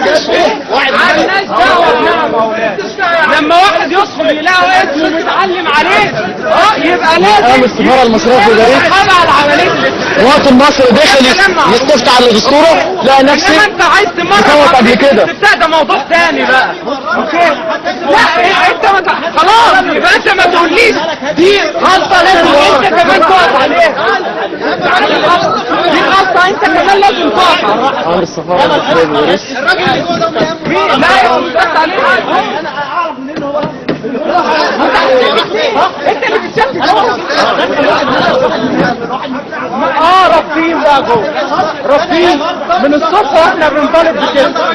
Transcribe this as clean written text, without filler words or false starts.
مالناش دعوه بيها مولانا. لما واحد يدخل يلاقي اسمه متعلم عليه يبقى لازم السفاره المصريه في باريس يتابع العمليه. مواطن مصري داخل يستفتي على دستوره لقى نفسه انما انت عايز يصوت قبل كده. ده موضوع تاني بقى. اوكي لا انت خلاص يبقى انت ما تقوليش دي غلطه لازم انت كمان تقف عليها. دي غلطه انت كمان لازم تقف عليها. امر السفاره المصريه في باريس لا يا عليها. انا اعرف منين هو انت اللي بتشكك رافضين بقى جوه رافضين من الصبح واحنا بنطالب بكده.